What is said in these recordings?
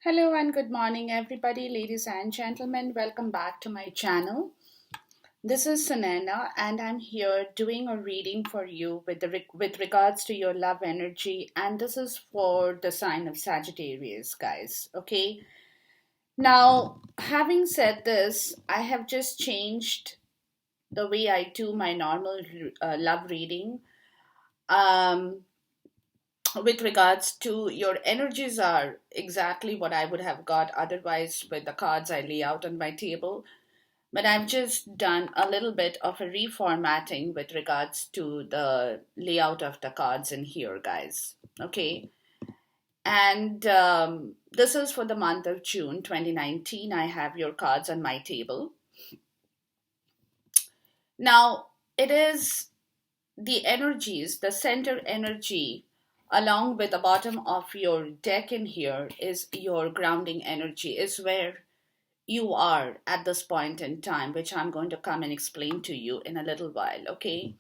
Hello and good morning, everybody, ladies and gentlemen. Welcome back to my channel. This is Sunana, and I'm here doing a reading for you with regards to your love energy, and this is for the sign of Sagittarius, guys. Okay. Now, having said this, I have just changed the way I do my normal love reading. Um, with regards to your energies are exactly what I would have got otherwise with the cards I lay out on my table. But I've just done a little bit of a reformatting with regards to the layout of the cards in here, guys. Okay. And this is for the month of June 2019. I have your cards on my table. Now, it is the energies, the center energy, along with the bottom of your deck in here, is your grounding energy, is where you are at this point in time, which I'm going to come and explain to you in a little while. Okay,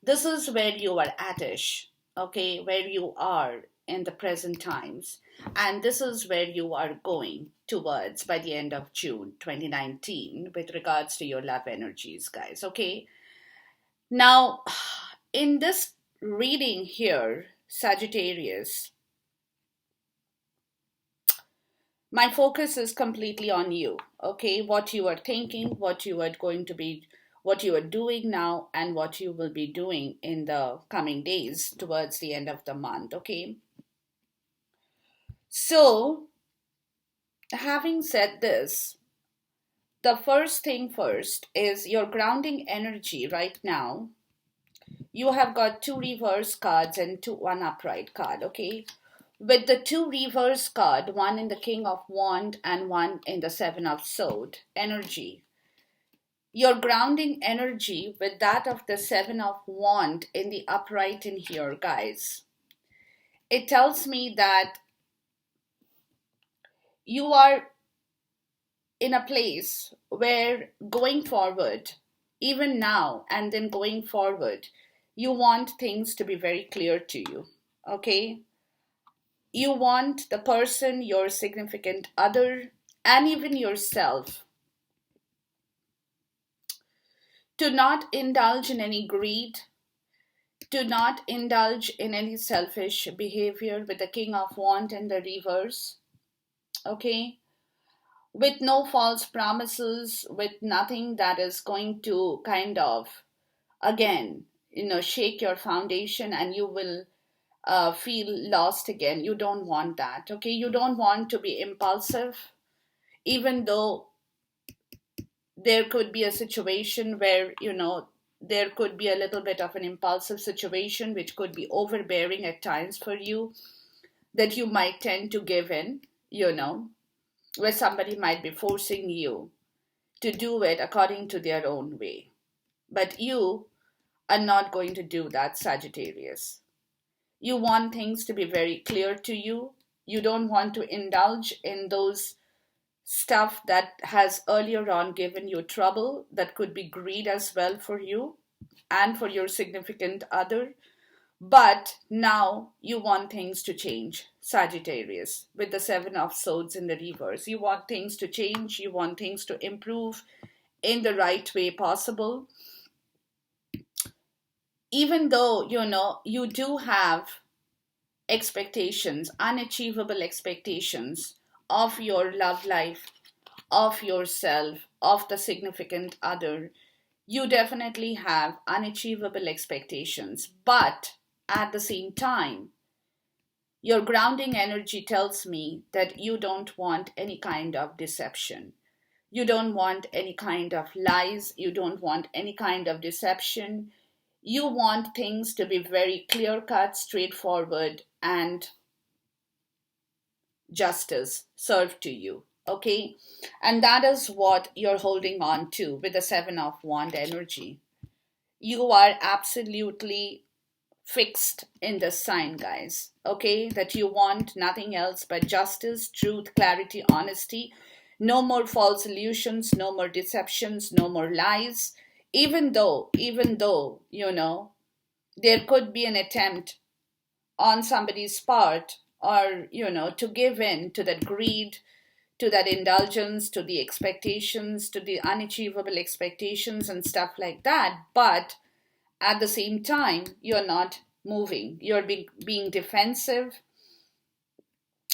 this is where you are at ish, okay, where you are in the present times, and this is where you are going towards by the end of June 2019 with regards to your love energies, guys. Okay, now in this reading here, Sagittarius, my focus is completely on you. Okay, what you are thinking, what you are going to be, what you are doing now, and what you will be doing in the coming days towards the end of the month. Okay, so having said this, the first thing first is your grounding energy right now. You have got two reverse cards and one upright card. Okay, with the two reverse card, one in the King of Wand and one in the Seven of Sword energy. Your grounding energy with that of the Seven of Wand in the upright in here, guys. It tells me that you are in a place where going forward, even now and then going forward, you want things to be very clear to you. Okay? You want the person, your significant other, and even yourself to not indulge in any greed, to not indulge in any selfish behavior with the King of Wands in the reverse. Okay? With no false promises, with nothing that is going to kind of, again, shake your foundation and you will feel lost again. You don't want that. Okay? You don't want to be impulsive, even though there could be a situation where there could be a little bit of an impulsive situation which could be overbearing at times for you, that you might tend to give in, where somebody might be forcing you to do it according to their own way, but you are not going to do that, Sagittarius. You want things to be very clear to you. You don't want to indulge in those stuff that has earlier on given you trouble, that could be greed as well for you and for your significant other. But now you want things to change, Sagittarius, with the Seven of Swords in the reverse. You want things to change, you want things to improve in the right way possible. Even though, you do have expectations, unachievable expectations of your love life, of yourself, of the significant other. You definitely have unachievable expectations, but at the same time, your grounding energy tells me that you don't want any kind of deception. You don't want any kind of lies. You don't want any kind of deception. You want things to be very clear cut, straightforward, and justice served to you. Okay? And that is what you're holding on to with the Seven of Wand energy. You are absolutely fixed in this sign, guys. Okay? That you want nothing else but justice, truth, clarity, honesty. No more false illusions, no more deceptions, no more lies. Even though, there could be an attempt on somebody's part or, to give in to that greed, to that indulgence, to the expectations, to the unachievable expectations and stuff like that. But at the same time, you're not moving. You're being defensive.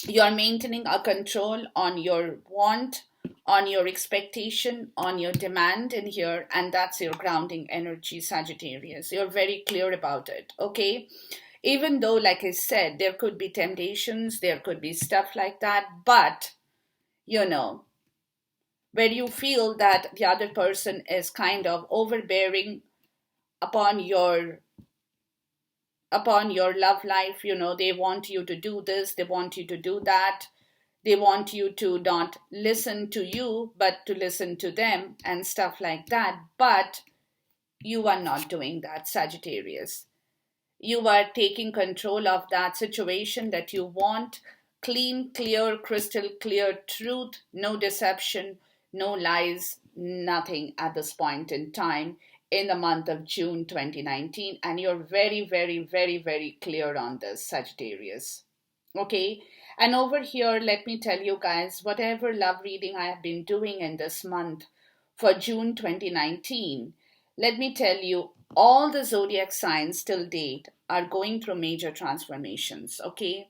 You're maintaining a control on your want, on your expectation, on your demand in here, and that's your grounding energy, Sagittarius. You're very clear about it, okay? Even though, like I said, there could be temptations, there could be stuff like that, but, you know, where you feel that the other person is kind of overbearing upon your love life, they want you to do this, they want you to do that, they want you to not listen to you but to listen to them and stuff like that. But you are not doing that, Sagittarius. You are taking control of that situation that you want. Clean, clear, crystal clear truth, no deception, no lies, nothing at this point in time in the month of June 2019. And you're very, very, very, very clear on this, Sagittarius. Okay? And over here, let me tell you guys, whatever love reading I have been doing in this month for June 2019, let me tell you, all the zodiac signs till date are going through major transformations, okay?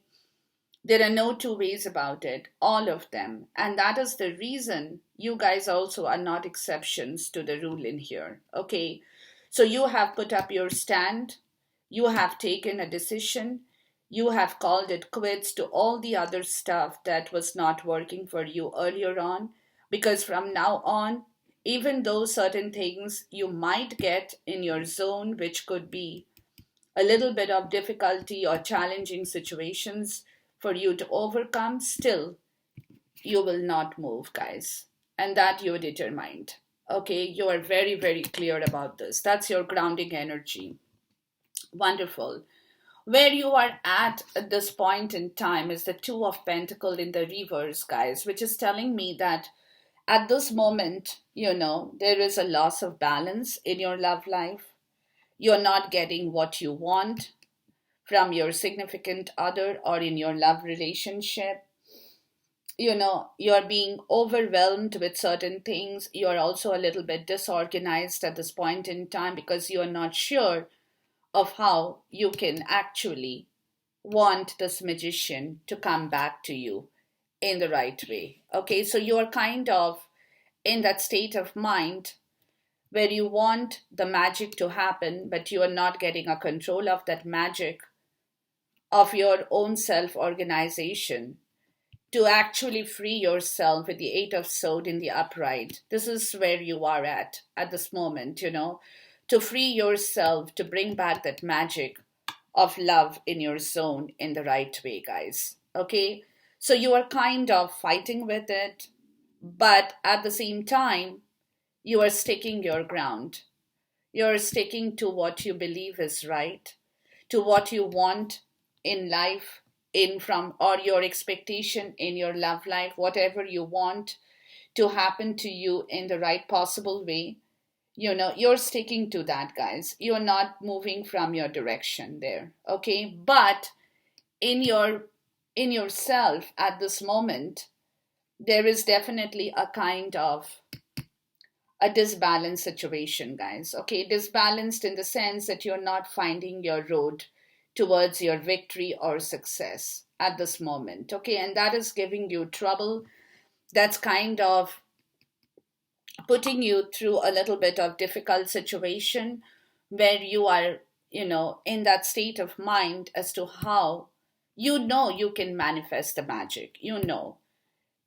There are no two ways about it, all of them. And that is the reason you guys also are not exceptions to the rule in here, okay? So you have put up your stand, you have taken a decision, you have called it quits to all the other stuff that was not working for you earlier on, because from now on, even though certain things you might get in your zone, which could be a little bit of difficulty or challenging situations for you to overcome, still you will not move, guys. And that you're determined. Okay, you are very, very clear about this. That's your grounding energy. Wonderful. Where you are at this point in time is the Two of Pentacles in the reverse, guys, which is telling me that at this moment, there is a loss of balance in your love life. You're not getting what you want from your significant other or in your love relationship. You're being overwhelmed with certain things. You're also a little bit disorganized at this point in time because you're not sure of how you can actually want this magician to come back to you in the right way. Okay, so you're kind of in that state of mind where you want the magic to happen, but you are not getting a control of that magic of your own self organization to actually free yourself with the Eight of Swords in the upright. This is where you are at this moment, to free yourself, to bring back that magic of love in your zone in the right way, guys. Okay? So you are kind of fighting with it, but at the same time, you are sticking your ground. You're sticking to what you believe is right, to what you want in life, in from or your expectation in your love life, whatever you want to happen to you in the right possible way. You're sticking to that, guys. You're not moving from your direction there. Okay? But in yourself at this moment, there is definitely a kind of a disbalanced situation, guys. Okay, disbalanced in the sense that you're not finding your road towards your victory or success at this moment. Okay, and that is giving you trouble. That's kind of putting you through a little bit of difficult situation where you are, in that state of mind as to how you can manifest the magic,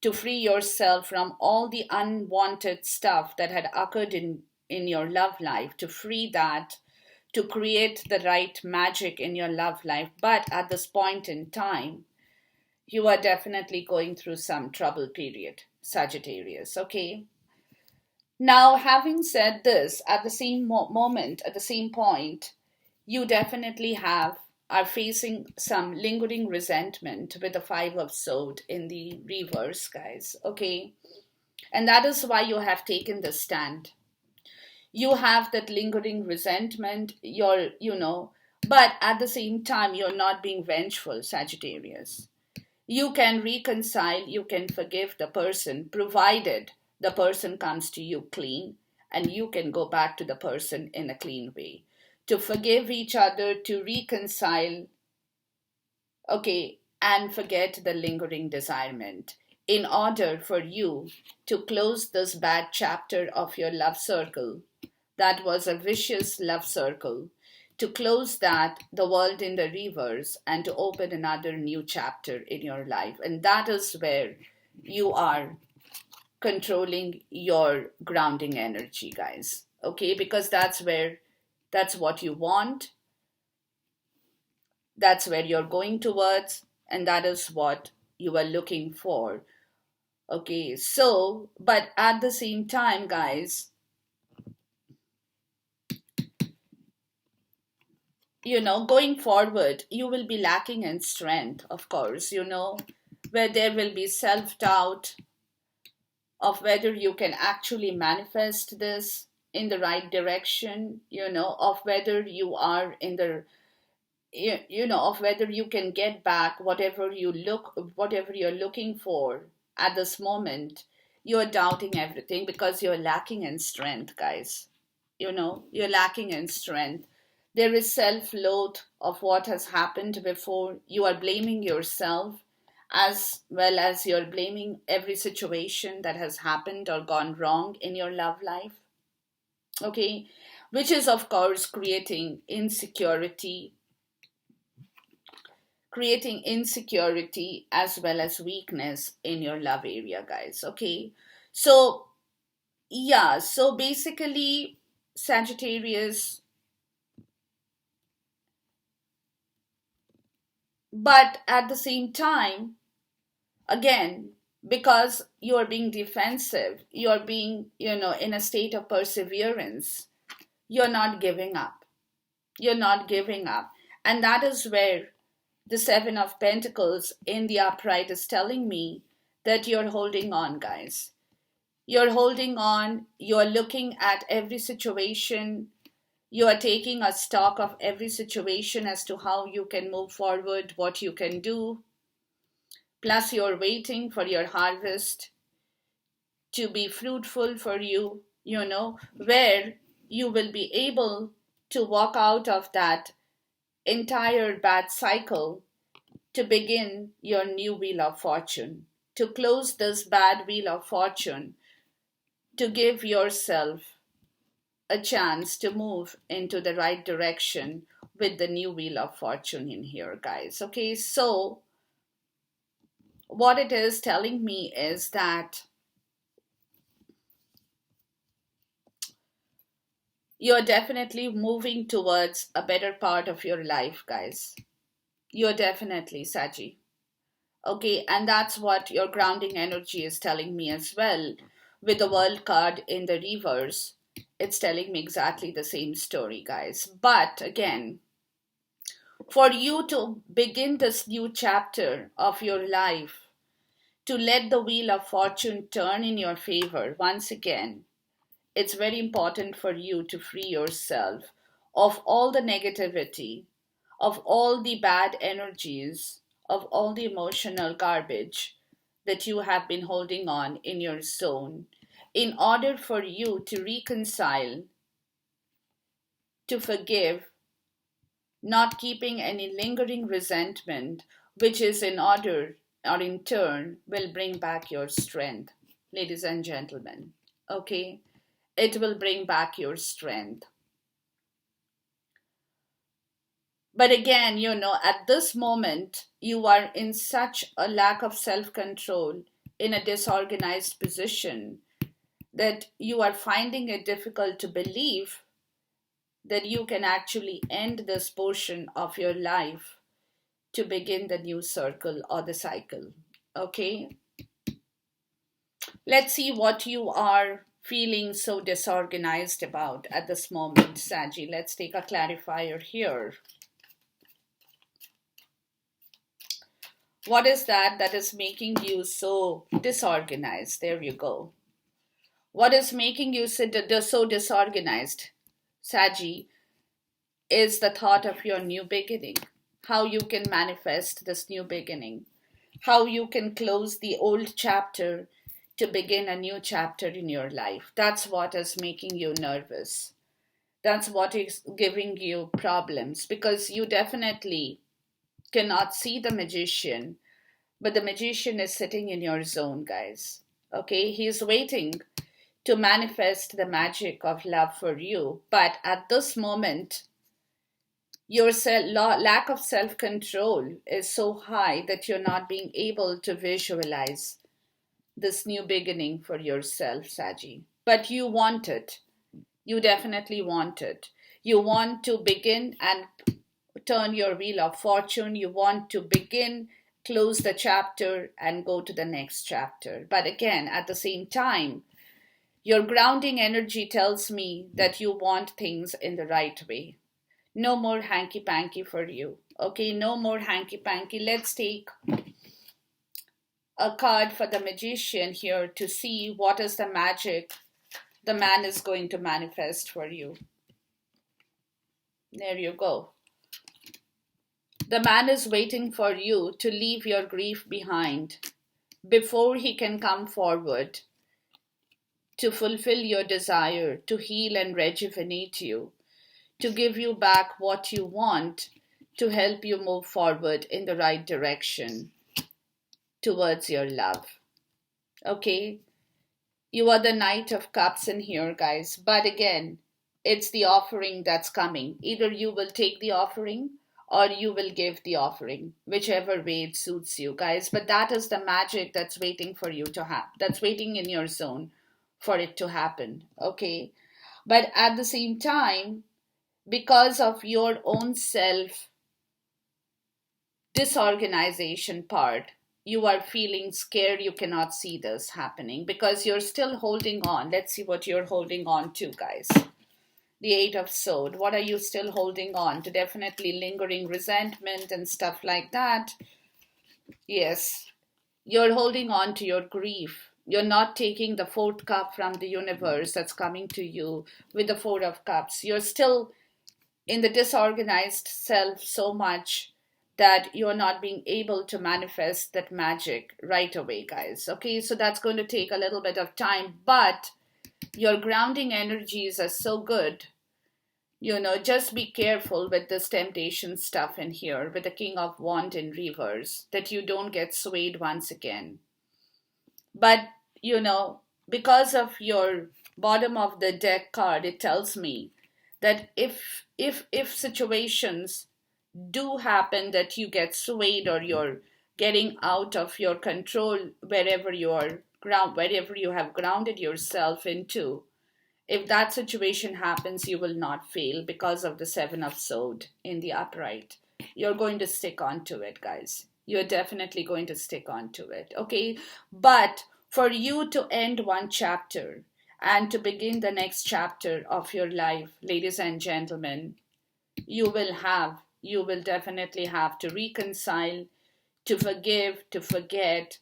to free yourself from all the unwanted stuff that had occurred in your love life, to free that, to create the right magic in your love life. But at this point in time, you are definitely going through some trouble period, Sagittarius. Okay? Now, having said this, at the same moment, at the same point, you definitely are facing some lingering resentment with the Five of Swords in the reverse, guys. Okay? And that is why you have taken the stand. You have that lingering resentment, but at the same time, you're not being vengeful, Sagittarius. You can reconcile, you can forgive the person, provided the person comes to you clean and you can go back to the person in a clean way. To forgive each other, to reconcile, okay, and forget the lingering desirement. In order for you to close this bad chapter of your love circle, that was a vicious love circle, to close that, the world in the reverse, and to open another new chapter in your life. And that is where you are controlling your grounding energy, guys. Okay, because that's what you want, that's where you're going towards, and that is what you are looking for. Okay, so, but at the same time, guys, going forward, you will be lacking in strength, of course, where there will be self doubt of whether you can actually manifest this in the right direction, of whether you are in the of whether you can get back whatever you're looking for at this moment. You're doubting everything because you're lacking in strength, guys. You're lacking in strength. There is self-loathe of what has happened before. You are blaming yourself as well as you're blaming every situation that has happened or gone wrong in your love life. Okay, which is of course creating insecurity as well as weakness in your love area, guys. Okay, so yeah, so basically, Sagittarius, but at the same time, again, because you are being defensive, you are being, in a state of perseverance, you're not giving up. You're not giving up. And that is where the Seven of Pentacles in the upright is telling me that you're holding on, guys. You're holding on. You're looking at every situation. You are taking a stock of every situation as to how you can move forward, what you can do. Plus, you're waiting for your harvest to be fruitful for you, where you will be able to walk out of that entire bad cycle to begin your new wheel of fortune, to close this bad wheel of fortune, to give yourself a chance to move into the right direction with the new wheel of fortune in here, guys. Okay, so what it is telling me is that you're definitely moving towards a better part of your life, guys. You're definitely, Saji. Okay, and that's what your grounding energy is telling me as well. With the world card in the reverse, it's telling me exactly the same story, guys. But again, for you to begin this new chapter of your life, to let the wheel of fortune turn in your favor once again, it's very important for you to free yourself of all the negativity, of all the bad energies, of all the emotional garbage that you have been holding on in your zone, in order for you to reconcile, to forgive, not keeping any lingering resentment, which is in order or in turn will bring back your strength, ladies and gentlemen. Okay? It will bring back your strength. But again, at this moment, you are in such a lack of self control, in a disorganized position, that you are finding it difficult to believe that you can actually end this portion of your life to begin the new circle or the cycle. Okay? Let's see what you are feeling so disorganized about at this moment, Saji. Let's take a clarifier here. What is that is making you so disorganized? There you go. What is making you so disorganized, Saji, is the thought of your new beginning. How you can manifest this new beginning. how you can close the old chapter to begin a new chapter in your life. That's what is making you nervous. That's what is giving you problems, because you definitely cannot see the magician, but the magician is sitting in your zone, guys. Okay, he's waiting to manifest the magic of love for you. But at this moment, your lack of self control is so high that you're not being able to visualize this new beginning for yourself, Saji. But you want it. You definitely want it. You want to begin and turn your wheel of fortune. You want to begin, close the chapter, and go to the next chapter. But again, at the same time, your grounding energy tells me that you want things in the right way. No more hanky panky for you. Okay, no more hanky panky. Let's take a card for the magician here to see what is the magic the man is going to manifest for you. There you go. The man is waiting for you to leave your grief behind before he can come forward to fulfill your desire, to heal and rejuvenate you, to give you back what you want, to help you move forward in the right direction towards your love. Okay? You are the Knight of Cups in here, guys. But again, it's the offering that's coming. Either you will take the offering or you will give the offering, whichever way it suits you, guys. But that is the magic that's waiting for you to have, that's waiting in your zone for it to happen. Okay? But at the same time, because of your own self disorganization part, you are feeling scared. You cannot see this happening because you're still holding on. Let's see what you're holding on to, guys. The Eight of Swords. What are you still holding on to? Definitely lingering resentment and stuff like that. Yes, you're holding on to your grief. You're not taking the fourth cup from the universe that's coming to you with the Four of Cups. You're still in the disorganized self so much that you're not being able to manifest that magic right away, guys. Okay, so that's going to take a little bit of time, but your grounding energies are so good. Just be careful with this temptation stuff in here with the King of Wands in reverse, that you don't get swayed once again. But, because of your bottom of the deck card, it tells me that if situations do happen that you get swayed or you're getting out of your control wherever you have grounded yourself into, if that situation happens, you will not fail because of the Seven of Swords in the upright. You're going to stick onto it, guys. You're definitely going to stick onto it. Okay, but for you to end one chapter and to begin the next chapter of your life, ladies and gentlemen, you will definitely have to reconcile, to forgive, to forget.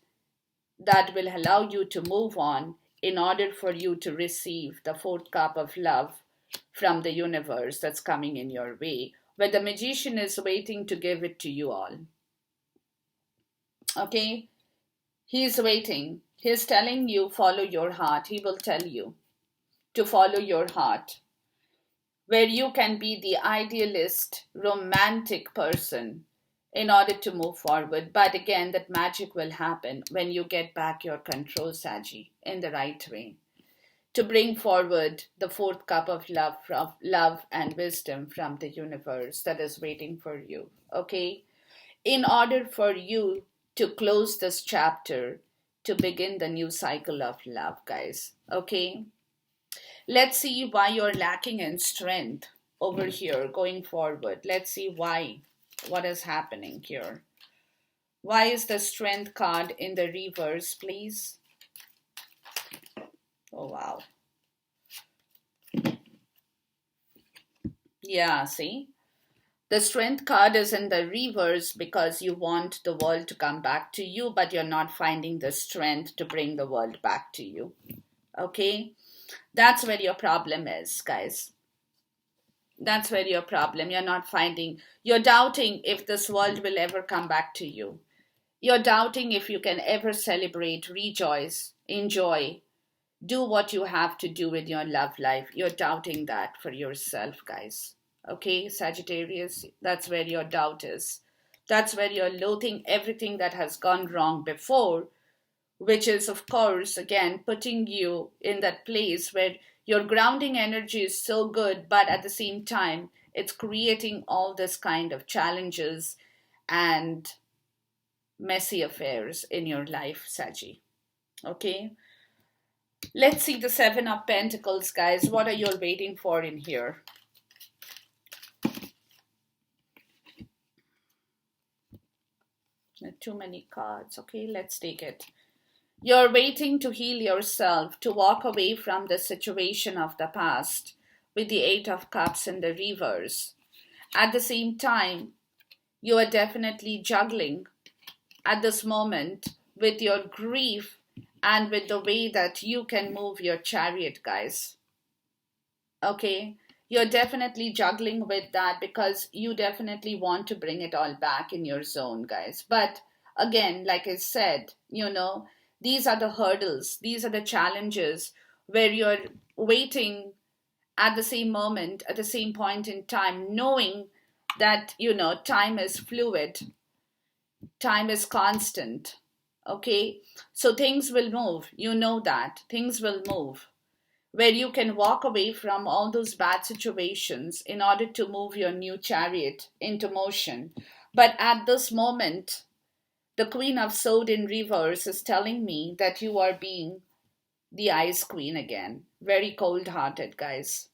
That will allow you to move on in order for you to receive the fourth cup of love from the universe that's coming in your way, where the magician is waiting to give it to you all. Okay? He's waiting. He's telling you, follow your heart. He will tell you to follow your heart, where you can be the idealist, romantic person in order to move forward. But again, that magic will happen when you get back your control, Saji, in the right way, to bring forward the fourth cup of love and wisdom from the universe that is waiting for you. Okay? In order for you to close this chapter, to begin the new cycle of love, guys. Okay? Let's see why you're lacking in strength over here going forward. Let's see why. What is happening here? Why is the strength card in the reverse, please? Oh, wow. Yeah, see? The strength card is in the reverse because you want the world to come back to you, but you're not finding the strength to bring the world back to you. Okay? That's where your problem is, guys. That's where your problem. You're doubting if this world will ever come back to you. You're doubting if you can ever celebrate, rejoice, enjoy, do what you have to do in your love life. You're doubting that for yourself, guys. Okay, Sagittarius, that's where your doubt is. That's where you're loathing everything that has gone wrong before, which is, of course, again, putting you in that place where your grounding energy is so good, but at the same time, it's creating all this kind of challenges and messy affairs in your life, Saggy. Okay? Let's see the Seven of Pentacles, guys. What are you waiting for in here? Too many cards. Okay, let's take it. You're waiting to heal yourself, to walk away from the situation of the past with the Eight of Cups and the reverse. At the same time, you are definitely juggling at this moment with your grief and with the way that you can move your chariot, guys. Okay? You're definitely juggling with that because you definitely want to bring it all back in your zone, guys. But again, like I said, these are the hurdles, these are the challenges where you're waiting at the same moment, at the same point in time, knowing that, time is fluid, time is constant. Okay? So things will move. You know that. Things will move. Where you can walk away from all those bad situations in order to move your new chariot into motion. But at this moment, the Queen of Swords in reverse is telling me that you are being the Ice Queen again. Very cold hearted, guys.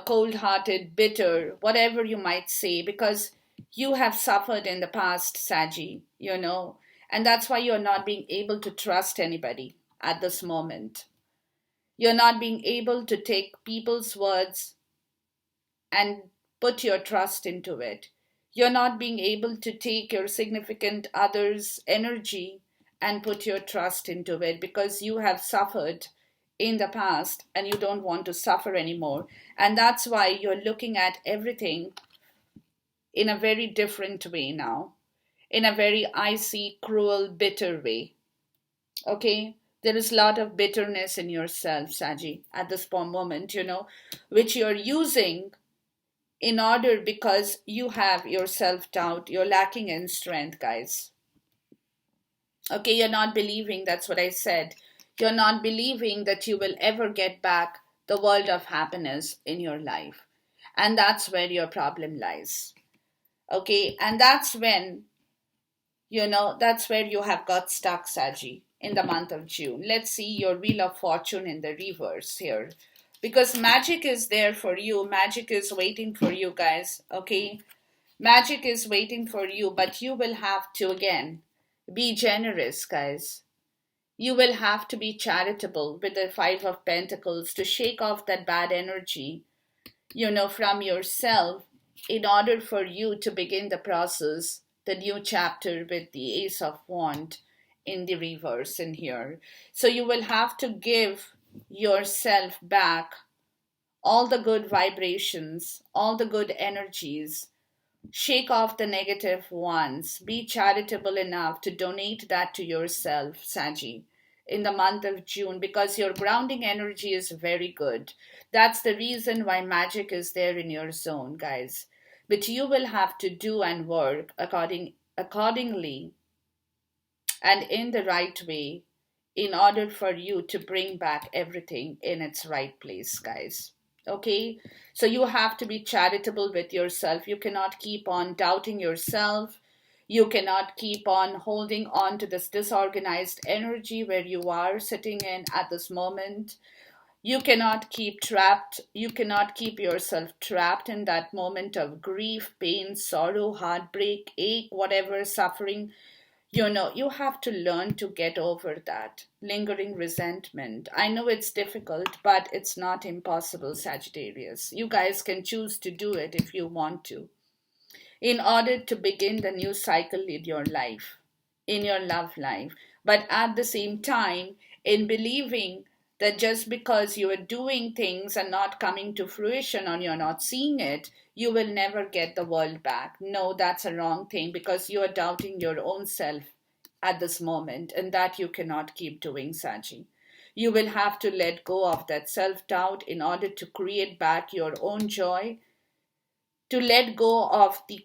Cold hearted, bitter, whatever you might say, because you have suffered in the past, Saggy, and that's why you're not being able to trust anybody at this moment. You're not being able to take people's words and put your trust into it. You're not being able to take your significant other's energy and put your trust into it because you have suffered in the past and you don't want to suffer anymore. And that's why you're looking at everything in a very different way now, in a very icy, cruel, bitter way. Okay? There is a lot of bitterness in yourself, Saji, at this moment, which you're using in order because you have your self-doubt. You're lacking in strength, guys. Okay, you're not believing, that's what I said. You're not believing that you will ever get back the world of happiness in your life. And that's where your problem lies. Okay, and that's when, that's where you have got stuck, Saji, in the month of June. Let's see your Wheel of Fortune in the reverse here. Because magic is there for you. Magic is waiting for you, guys. Okay? Magic is waiting for you, but you will have to, again, be generous, guys. You will have to be charitable with the Five of Pentacles to shake off that bad energy, from yourself in order for you to begin the process, the new chapter with the Ace of Wands in the reverse in here. So you will have to give yourself back all the good vibrations, all the good energies. Shake off the negative ones. Be charitable enough to donate that to yourself, Saji, in the month of June because your grounding energy is very good. That's the reason why magic is there in your zone, guys. But you will have to do and work accordingly and in the right way in order for you to bring back everything in its right place, guys. Okay? So you have to be charitable with yourself. You cannot keep on doubting yourself. You cannot keep on holding on to this disorganized energy where you are sitting in at this moment. You cannot keep trapped. You cannot keep yourself trapped in that moment of grief, pain, sorrow, heartbreak, ache, whatever, suffering. You have to learn to get over that lingering resentment. I know it's difficult, but it's not impossible, Sagittarius. You guys can choose to do it if you want to, in order to begin the new cycle in your life, in your love life. But at the same time, in believing that just because you are doing things and not coming to fruition or you're not seeing it, you will never get the world back. No, that's a wrong thing, because you are doubting your own self at this moment, and that you cannot keep doing, Saji. You will have to let go of that self doubt in order to create back your own joy, to let go of the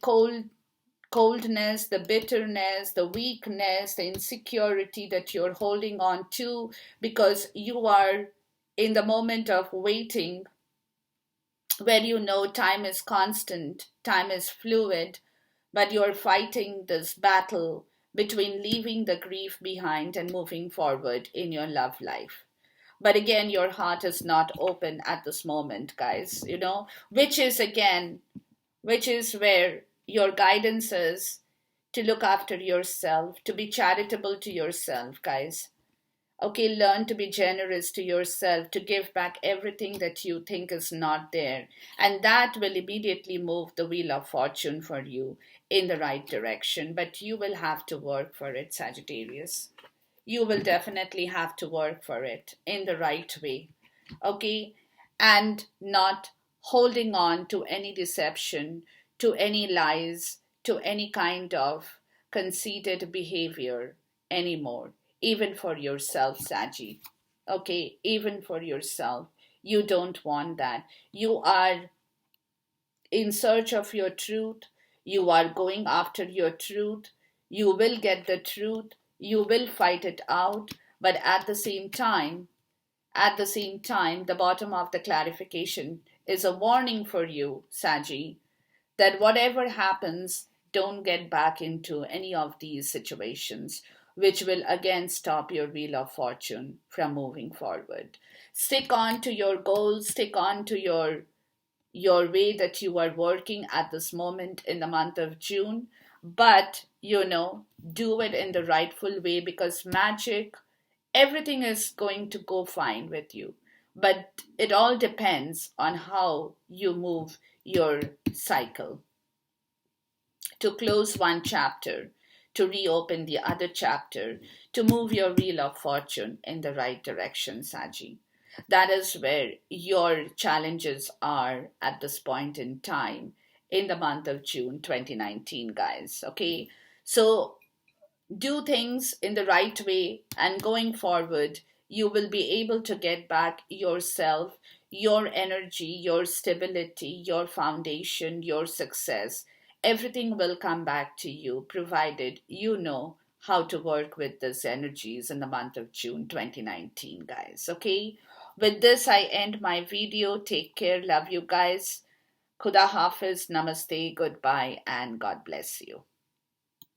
coldness, the bitterness, the weakness, the insecurity that you're holding on to because you are in the moment of waiting, where you know time is constant, time is fluid, but you're fighting this battle between leaving the grief behind and moving forward in your love life. But again, your heart is not open at this moment, guys, which is where your guidance is to look after yourself, to be charitable to yourself, guys. Okay, learn to be generous to yourself, to give back everything that you think is not there. And that will immediately move the wheel of fortune for you in the right direction. But you will have to work for it, Sagittarius. You will definitely have to work for it in the right way. Okay, and not holding on to any deception, to any lies, to any kind of conceited behavior anymore, even for yourself, Saji. Okay, even for yourself. You don't want that. You are in search of your truth. You are going after your truth. You will get the truth. You will fight it out. But at the same time, the bottom of the clarification is a warning for you, Saji, that whatever happens, don't get back into any of these situations, which will again stop your wheel of fortune from moving forward. Stick on to your goals, stick on to your way that you are working at this moment in the month of June, but do it in the rightful way, because magic, everything is going to go fine with you. But it all depends on how you move your cycle, to close one chapter, to reopen the other chapter, to move your wheel of fortune in the right direction, Saji. That is where your challenges are at this point in time in the month of June 2019, guys. Okay, so do things in the right way, and going forward you will be able to get back yourself, your energy, your stability, your foundation, your success. Everything will come back to you, provided you know how to work with these energies in the month of June 2019, guys. Okay, with this I end my video. Take care, love you guys. Khuda Hafiz, namaste, goodbye, and God bless you.